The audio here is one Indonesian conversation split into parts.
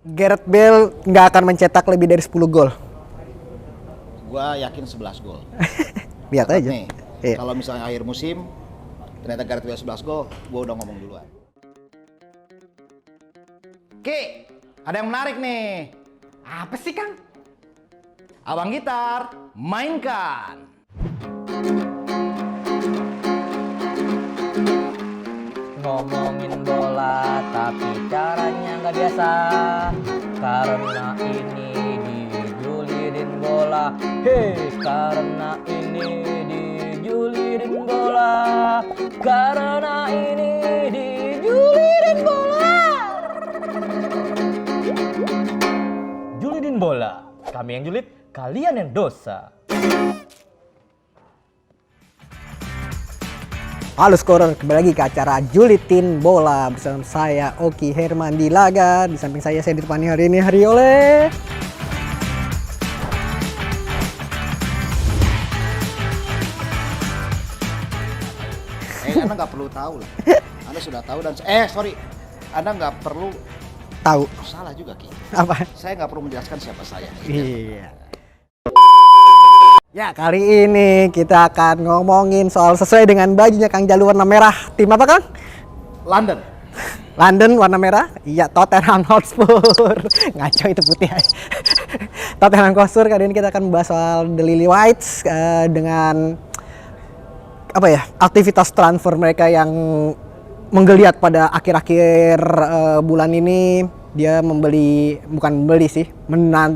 Gareth Bale nggak akan mencetak lebih dari 10 gol. Gua yakin 11 gol. Lihat Catat aja. nih, Iya. kalau misalnya akhir musim ternyata Gareth Bale 11 gol, gua udah ngomong duluan. Ki, ada yang menarik nih. Apa sih, Kang? Abang Gitar, mainkan. Ngomongin bola tapi caranya nggak biasa. Karena ini dijulirin bola. Hei, karena ini dijulirin bola. Karena ini dijulirin bola. Julirin bola. Kami yang julid, kalian yang dosa. Halo scorer, kembali lagi ke acara Julitin Bola bersama saya Oki Herman di Laga. Di samping saya ditemani hari ini oleh Anda nggak perlu tahu lah. Anda sudah tahu dan Anda nggak perlu tahu salah juga Ki. apa? Saya nggak perlu menjelaskan siapa saya. Iya. Ya, kali ini kita akan ngomongin soal sesuai dengan bajunya Kang Jalu warna merah. Tim apa, Kang? London. London warna merah? Iya, Tottenham Hotspur. Ngaco itu putih aja. Tottenham Hotspur, kali ini kita akan membahas soal The Lily Whites dengan aktivitas transfer mereka yang menggeliat pada akhir-akhir bulan ini. Dia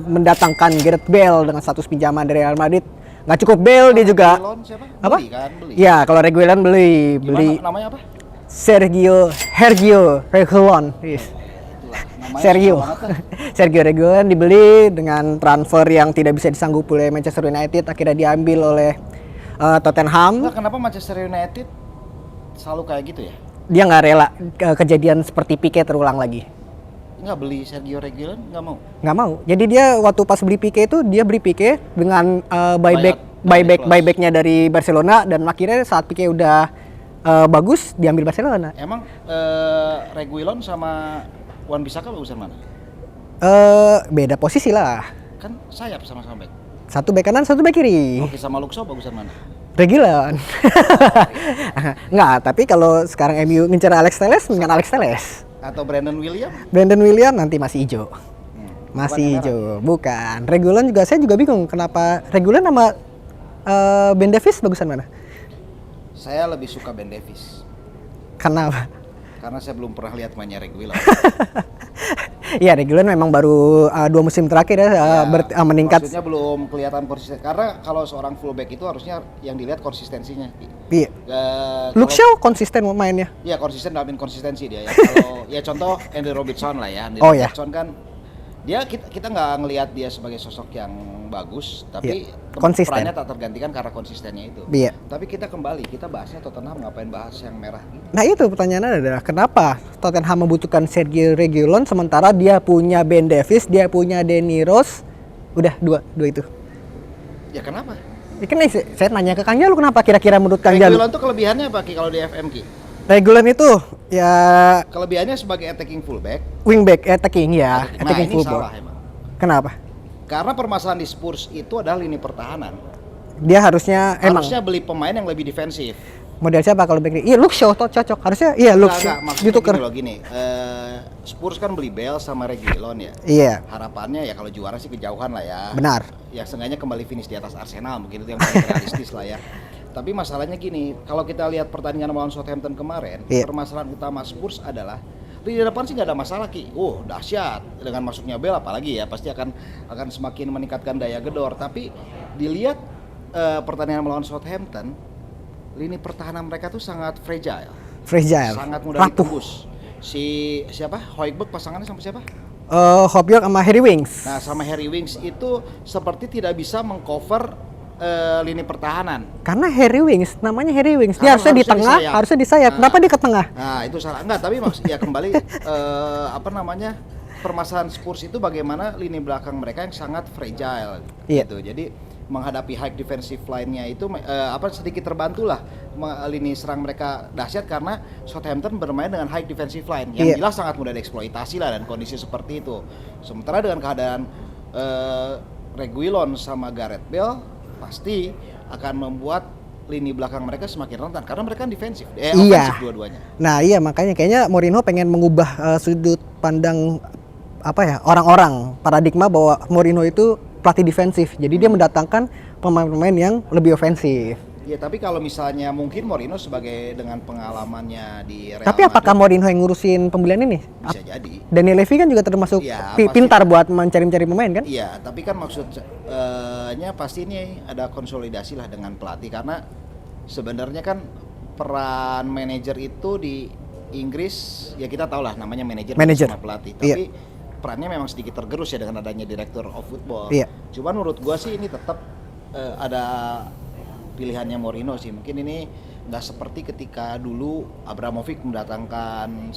mendatangkan Gareth Bale dengan status pinjaman dari Real Madrid. Nggak cukup Bale, dia juga apa? Beli. Ya, kalau Reguilon beli. Namanya apa? Sergio Reguilon. Yes. Sergio Reguilon dibeli dengan transfer yang tidak bisa disanggup oleh Manchester United, akhirnya diambil oleh Tottenham. Nah, kenapa Manchester United selalu kayak gitu ya? Dia nggak rela kejadian seperti Pique terulang lagi. Nggak beli Sergio Reguilon, nggak mau? Nggak mau. Jadi dia waktu pas beli Pique itu dia beli Pique dengan buybacknya dari Barcelona, dan akhirnya saat Pique udah bagus diambil Barcelona. Emang Reguilon sama Wan-Bissaka bagusan mana? Beda posisi lah. Kan sayap sama-sama back. Satu bek kanan, satu bek kiri. Oke, sama Luxo bagusan mana? Reguilon. Nggak, tapi kalau sekarang MU ngincer Alex Telles, dengan Alex Telles. Atau Brandon William nanti masih hijau. Masih hijau, bukan. Reguilon juga, saya juga bingung kenapa Reguilon sama Ben Davies bagusan mana? Saya lebih suka Ben Davies. Kenapa? Karena saya belum pernah lihat mainnya Reguilon. Iya, Reguilon memang baru 2 musim terakhir meningkat. Maksudnya belum kelihatan konsisten. Karena kalau seorang fullback itu harusnya yang dilihat konsistensinya. Iya. Luke Shaw konsisten mainnya. Iya, konsisten dalam konsistensi dia ya. Kalau ya contoh Andy Robertson lah ya. Robertson kan dia kita nggak ngelihat dia sebagai sosok yang bagus, tapi konsisten. Perannya tak tergantikan karena konsistennya itu. Iya. Tapi kita bahasnya Tottenham, ngapain bahas yang merah gitu? Nah itu pertanyaannya adalah kenapa Tottenham membutuhkan Sergio Reguilon sementara dia punya Ben Davies, dia punya Danny Rose, udah dua itu. Ya kenapa? Ya kan saya nanya ke Kang Jalu, kenapa kira-kira menurut Kang Jalu? Reguilon tuh kelebihannya apa Ki kalau di FM Ki? Reguilon itu ya kelebihannya sebagai attacking fullback. Wingback attacking ya, attacking ini fullback. salah emang. Kenapa? Karena permasalahan di Spurs itu adalah lini pertahanan. Dia harusnya beli pemain yang lebih defensif. Model siapa kalau back? Iya, Luke Shaw cocok. Harusnya Luke Shaw. Maksudnya gini. Spurs kan beli Bale sama Reguilon ya. Iya. Harapannya ya kalau juara sih kejauhan lah ya. Benar. Ya seenggaknya kembali finish di atas Arsenal, mungkin itu yang paling realistis lah ya. Tapi masalahnya gini, kalau kita lihat pertandingan melawan Southampton kemarin, permasalahan utama Spurs adalah di depan sih nggak ada masalah Ki. Dahsyat dengan masuknya Bale, apalagi ya pasti akan semakin meningkatkan daya gedor. Tapi dilihat pertandingan melawan Southampton, lini pertahanan mereka tuh sangat fragile. Sangat mudah ditembus. Siapa? Højbjerg pasangannya sama siapa? Højbjerg sama Harry Winks. Nah, sama Harry Winks itu seperti tidak bisa mengcover lini pertahanan. Karena Harry Winks, namanya Harry Winks. Dia harusnya di tengah, harusnya di sayap. Kenapa dia ke tengah? Nah, itu salah. Enggak, tapi maksudnya kembali permasalahan Spurs itu bagaimana lini belakang mereka yang sangat fragile gitu. Jadi menghadapi high defensive line-nya itu sedikit terbantulah lini serang mereka dahsyat karena Southampton bermain dengan high defensive line yang jelas sangat mudah dieksploitasi lah dan kondisi seperti itu. Sementara dengan keadaan Reguilon sama Gareth Bale pasti akan membuat lini belakang mereka semakin rentan karena mereka kan defensif, ofensif dua-duanya. Nah iya makanya kayaknya Mourinho pengen mengubah sudut pandang orang-orang paradigma bahwa Mourinho itu pelatih defensif. Jadi dia mendatangkan pemain-pemain yang lebih ofensif. Ya tapi kalau misalnya mungkin Mourinho sebagai dengan pengalamannya di Real Tapi apakah Madrid, Mourinho yang ngurusin pembelian ini? bisa jadi. Daniel Levy kan juga termasuk pintar buat mencari-cari pemain kan? Iya, tapi kan maksudnya pasti ini ada konsolidasi lah dengan pelatih karena sebenarnya kan peran manajer itu di Inggris ya kita tahu lah namanya manajer sama pelatih. Tapi perannya memang sedikit tergerus ya dengan adanya Director of Football. Cuman menurut gua sih ini tetap ada pilihannya Mourinho sih. Mungkin ini nggak seperti ketika dulu Abramovich mendatangkan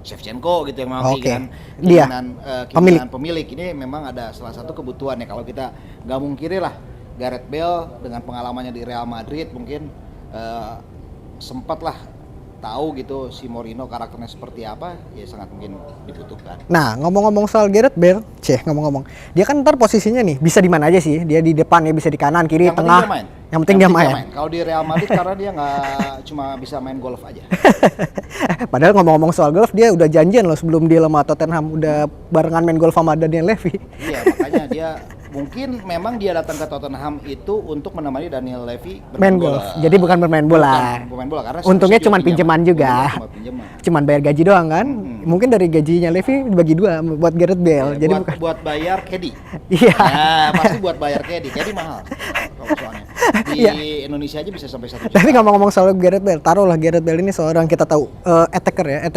Shevchenko gitu yang memang keinginan pemilik. Ini memang ada salah satu kebutuhan ya. Kalau kita nggak mungkiri lah Gareth Bale dengan pengalamannya di Real Madrid mungkin sempat lah tahu gitu si Mourinho karakternya seperti apa, ya sangat mungkin dibutuhkan. Nah, ngomong-ngomong soal Gareth Bale, ngomong-ngomong, dia kan ntar posisinya nih bisa di mana aja sih? Dia di depan ya, bisa di kanan, kiri, tengah. Yang penting dia main. Kalau di Real Madrid karena dia nggak cuma bisa main golf aja. Padahal ngomong-ngomong soal golf, dia udah janjian loh sebelum dia sama Tottenham udah barengan main golf sama Daniel Levy. Iya, makanya dia mungkin memang dia datang ke Tottenham itu untuk menemani Daniel Levy bermain golf. Jadi bukan bermain bola. Bukan bermain bola karena untungnya cuma pinjaman juga. Cuman bayar gaji doang kan. Mungkin dari gajinya Levy dibagi dua buat Gareth Bale. Ya, jadi buat bayar caddy. Iya. Nah, pasti buat bayar caddy. Caddy mahal. Soalnya di Indonesia aja bisa sampai 1 juta. Tapi ngomong-ngomong soal Gareth Bale, taruhlah Gareth Bale ini seorang kita tahu attacker.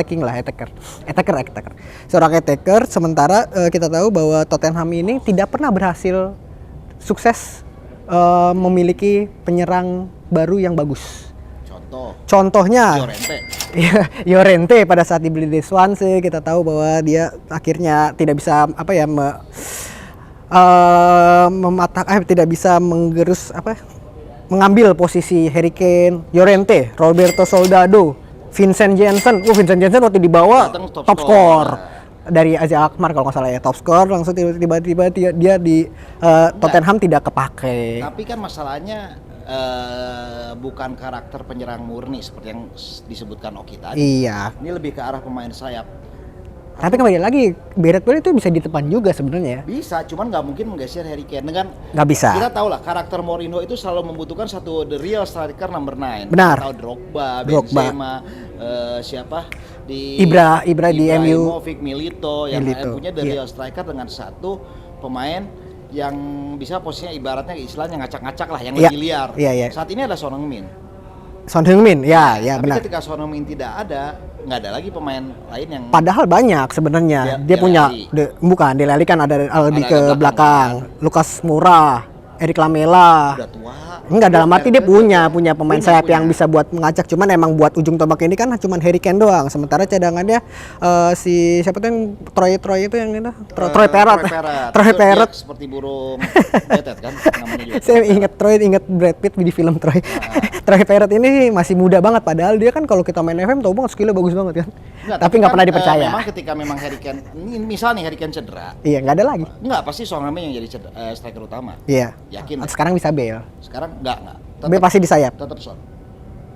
Seorang attacker, sementara kita tahu bahwa Tottenham ini tidak pernah berhasil sukses memiliki penyerang baru yang bagus. Contohnya Llorente pada saat dibeli di Swansea, kita tahu bahwa dia akhirnya tidak bisa tidak bisa mengambil posisi Harry Kane, Llorente, Roberto Soldado, Vincent Janssen. Vincent Janssen waktu dibawa top score dari Ajax Alkmaar kalau nggak salah ya, top score, langsung tiba-tiba dia di Tottenham tidak kepake. Tapi kan masalahnya bukan karakter penyerang murni seperti yang disebutkan Oki tadi. Iya. Ini lebih ke arah pemain sayap. Tapi kembali lagi, Gareth Bale itu bisa di depan juga sebenarnya ya. Bisa, cuman nggak mungkin menggeser Harry Kane dengan. Nggak bisa. Kita tahu lah karakter Mourinho itu selalu membutuhkan the real striker number 9. Benar. Tahu Drogba, Benzema, siapa di Ibra di MU. Ibrahimovic, Milito yang punya the real striker dengan satu pemain yang bisa posisinya ibaratnya istilahnya ngacak-ngacak lah, yang lebih liar. Saat ini ada Son Heung-min. Tapi benar. Ketika Son Heung-min tidak ada, nggak ada lagi pemain lain yang. Padahal banyak sebenarnya. Dia punya Dele Alli kan ada di ke belakang. Lucas Moura, Eric Lamela. Udah tua. Enggak, dalam arti dia punya pemain sayap yang bisa buat mengacak, cuman emang buat ujung tombak ini kan cuman Harry Kane doang. Sementara cadangannya si siapa tuh yang Troy itu yang itu Troy Parrott seperti burung betet kan namanya juga. Saya ingat Brad Pitt di film Troy. Troy Parrott ini masih muda banget, padahal dia kan kalau kita main FM tahu banget skillnya bagus banget kan. Tapi nggak pernah dipercaya. Memang ketika memang Harry Kane, misalnya Harry Kane cedera. Iya, nggak ada lagi. Nggak, pasti Son Heung-min yang jadi striker utama. Iya. Yakin. Sekarang bisa Bale. Sekarang enggak. Bale pasti di sayap. Tetap Son.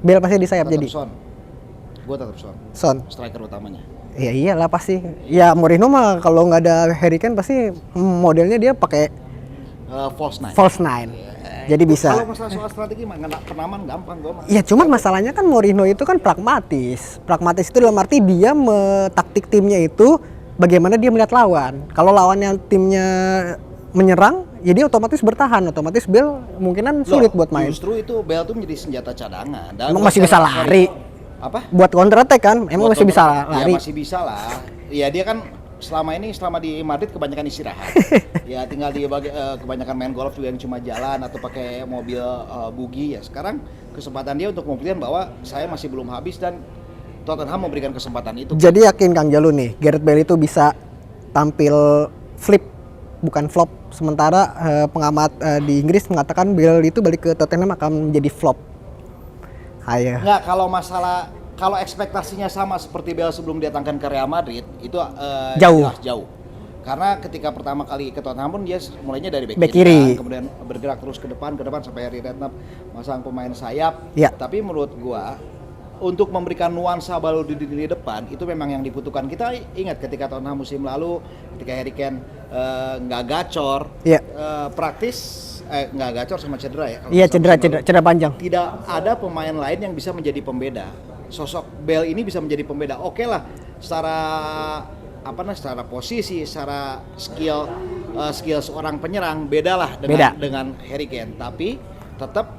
Bale pasti di sayap jadi. Son. Gua tetap Son. Striker utamanya. Iya iyalah pasti. Ya Mourinho mah kalau nggak ada Harry Kane pasti modelnya dia pakai false nine. Jadi bisa. Kalau masalah soal strategi mah penaman gampang gua mah. Iya, cuman masalahnya kan Mourinho itu kan pragmatis. Pragmatis itu dalam arti dia taktik timnya itu bagaimana dia melihat lawan. Kalau lawannya timnya menyerang, ya dia otomatis bertahan. Otomatis Bale mungkinan sulit buat main. Justru itu Bale tuh menjadi senjata cadangan. Emang masih bisa lari. Apa? Buat counter attack kan? Emang masih bisa lari. Ya masih bisa lah. Ya dia kan selama di Madrid kebanyakan istirahat. Ya tinggal kebanyakan main golf juga yang cuma jalan atau pakai mobil buggy ya. Sekarang kesempatan dia untuk membuktikan bahwa saya masih belum habis dan Tottenham memberikan kesempatan itu. Jadi yakin Kang Jalu nih, Gareth Bale itu bisa tampil flip bukan flop. Sementara pengamat di Inggris mengatakan Bale itu balik ke Tottenham akan menjadi flop. Ayo. Nggak, kalau ekspektasinya sama seperti Bale sebelum datangkan ke Real Madrid itu Jauh. jelas jauh. Karena ketika pertama kali ke Tottenham pun dia mulainya dari Bek bek kiri. kan, kemudian bergerak terus ke depan sampai Harry Redknapp masang pemain sayap. Ya. Tapi menurut gua untuk memberikan nuansa baru di depan itu memang yang dibutuhkan. Kita ingat ketika Tottenham musim lalu ketika Harry Kane nggak gacor, Ya. praktis nggak gacor sama cedera ya. kalau Iya, musim lalu. cedera panjang. Tidak ada pemain lain yang bisa menjadi pembeda. Sosok Bale ini bisa menjadi pembeda. Oke lah, secara posisi, secara skill seorang penyerang bedalah dengan Harry Kane. Tapi tetap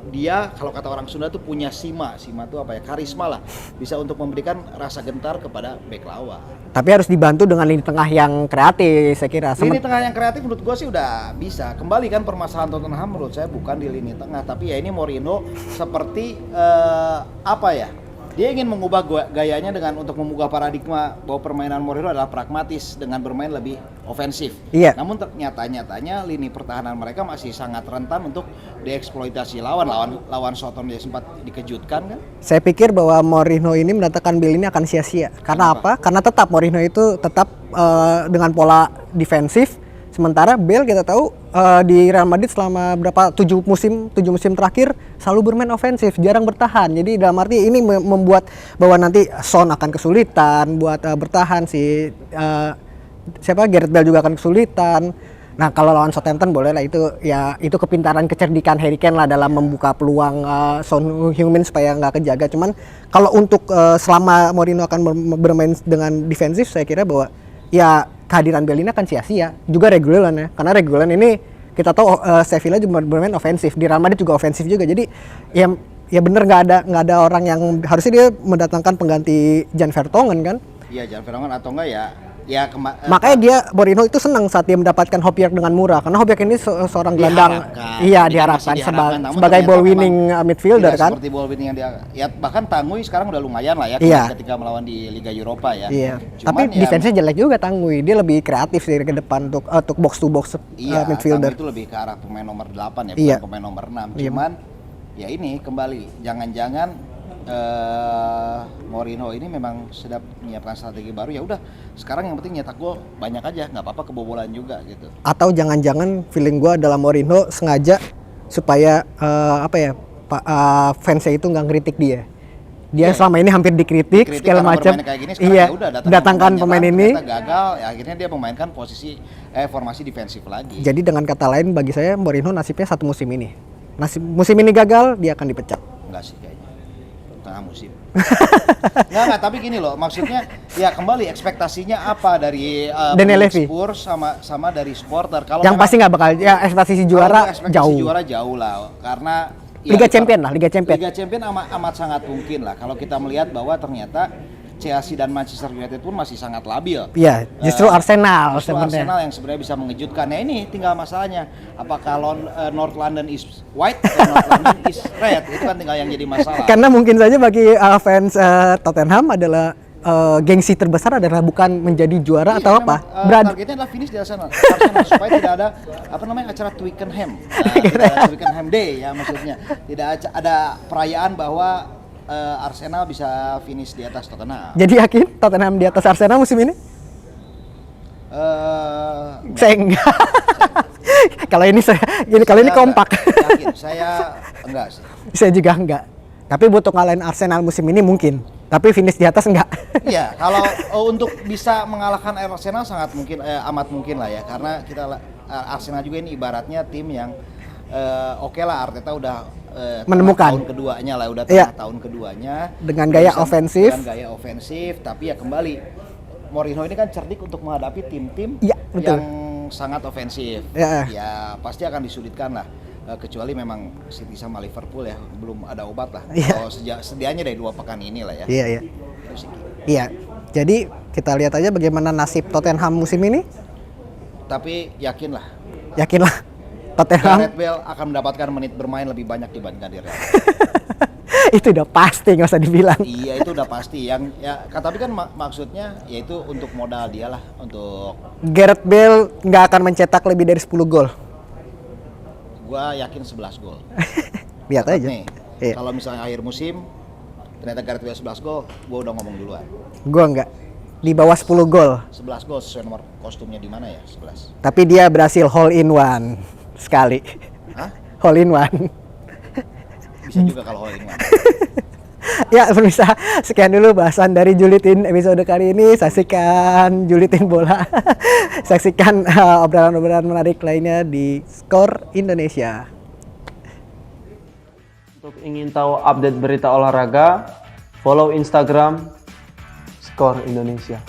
dia kalau kata orang Sunda tuh punya sima tuh apa ya, karisma lah, bisa untuk memberikan rasa gentar kepada bek lawan. Tapi harus dibantu dengan lini tengah yang kreatif, saya kira. Lini tengah yang kreatif menurut gua sih udah bisa. Kembali kan permasalahan Tottenham menurut saya bukan di lini tengah, tapi ya ini Mourinho seperti apa ya? Dia ingin mengubah gayanya dengan untuk mengubah paradigma bahwa permainan Mourinho adalah pragmatis dengan bermain lebih ofensif. Iya. Namun nyatanya lini pertahanan mereka masih sangat rentan untuk dieksploitasi lawan Southampton dia sempat dikejutkan kan? Saya pikir bahwa Mourinho ini mendatangkan Bale ini akan sia-sia. Karena apa? Karena tetap Mourinho itu tetap dengan pola defensif. Sementara Bale kita tahu di Real Madrid selama 7 musim terakhir selalu bermain ofensif, jarang bertahan. Jadi dalam arti ini membuat bahwa nanti Son akan kesulitan buat bertahan, Gareth Bale juga akan kesulitan. Nah, kalau lawan Southampton boleh lah, itu kepintaran kecerdikan Harry Kane lah dalam membuka peluang Son Heung-min supaya nggak kejaga. Cuman kalau untuk selama Mourinho akan bermain dengan defensif, saya kira bahwa ya kehadiran Bale ini akan sia-sia. Juga Reguilon ya, karena Reguilon ini kita tahu Sevilla juga bermain ofensif, di Real Madrid juga ofensif juga. Jadi ya bener nggak ada orang yang harusnya dia mendatangkan pengganti Jan Vertonghen kan? Iya, Jan Vertonghen atau enggak ya makanya dia Mourinho itu senang saat dia mendapatkan Hojbjerg dengan murah, karena Hojbjerg ini seorang gelandang diharapkan sebagai ball winning midfielder kan. Seperti ball winning yang dia bahkan Tanguy sekarang udah lumayan lah ya ketika melawan di Liga Eropa ya. Iya. Cuman tapi defense-nya jelek juga Tanguy. Dia lebih kreatif sih ke depan untuk box to box midfielder. Tanguy itu lebih ke arah pemain nomor 8 ya, bukan pemain nomor 6. Cuman ya ini kembali jangan-jangan Mourinho ini memang sedang menyiapkan strategi baru. Ya udah, sekarang yang penting nyetak gol banyak aja, nggak apa-apa kebobolan juga gitu. Atau jangan-jangan feeling gue adalah Mourinho sengaja supaya fansnya itu nggak ngeritik dia. Dia selama ini hampir dikritik segala macam. Iya, datangkan pemain ini. Gagal, ya akhirnya dia memainkan formasi defensif lagi. Jadi dengan kata lain bagi saya Mourinho nasibnya satu musim ini. Musim ini gagal, dia akan dipecat. Enggak sih kayaknya. Tengah musim. Nggak, tapi gini loh, maksudnya ya kembali ekspektasinya apa dari Spurs sama dari supporter. Kalau yang pasti nggak bakal ya ekspektasi juara jauh. Juara jauh lah, karena Liga Champion. Liga Champion amat sangat mungkin lah kalau kita melihat bahwa ternyata Chelsea dan Manchester United pun masih sangat labil. Iya, justru Arsenal sebenarnya. Arsenal yang sebenarnya bisa mengejutkan. Nah ini tinggal masalahnya, apakah North London is white atau North London is red? Itu kan tinggal yang jadi masalah. Karena mungkin saja bagi fans Tottenham adalah gengsi terbesar adalah bukan menjadi juara atau apa. Targetnya adalah finish di Arsenal supaya tidak ada acara Twickenham, Twickenham Day ya maksudnya. Tidak ada perayaan bahwa Arsenal bisa finish di atas Tottenham. Jadi yakin Tottenham di atas Arsenal musim ini? Saya enggak. Kalau ini kompak. Yakin, saya enggak sih. Saya juga enggak. Tapi butuh ngalahin Arsenal musim ini mungkin. Tapi finish di atas enggak. Iya, kalau untuk bisa mengalahkan Arsenal sangat mungkin, amat mungkin lah ya. Karena Arsenal juga ini ibaratnya tim yang oke lah, Arteta udah menemukan tahun keduanya lah, tahun keduanya dengan gaya ofensif, tapi ya kembali Mourinho ini kan cerdik untuk menghadapi tim-tim yang sangat ofensif. Ya pasti akan disulitkan lah, kecuali memang City sama Liverpool ya belum ada obat lah. Kalau sedianya dari 2 pekan ini lah ya. Iya. Jadi kita lihat aja bagaimana nasib Tottenham musim ini. Tapi yakinlah Tottenham Gareth Bale akan mendapatkan menit bermain lebih banyak dibandingkan di Real. Itu udah pasti, nggak usah dibilang. Iya, itu udah pasti. Tapi kan maksudnya yaitu untuk modal dia lah, untuk Gareth Bale nggak akan mencetak lebih dari 10 gol. Gua yakin 11 gol. Lihat aja. Nih, Iya. Kalau misalnya akhir musim ternyata Gareth Bale 11 gol, gue udah ngomong duluan. Gua enggak. Di bawah 10 gol. 11 gol sesuai nomor kostumnya di mana ya? 11. Tapi dia berhasil hole in one sekali. Hah? Hole in one. Bisa juga kalau all in one. Ya, pemirsa, sekian dulu bahasan dari Julitin episode kali ini. Saksikan Julitin Bola. Saksikan obrolan-obrolan menarik lainnya di Skor Indonesia. Untuk ingin tahu update berita olahraga, follow Instagram Skor Indonesia.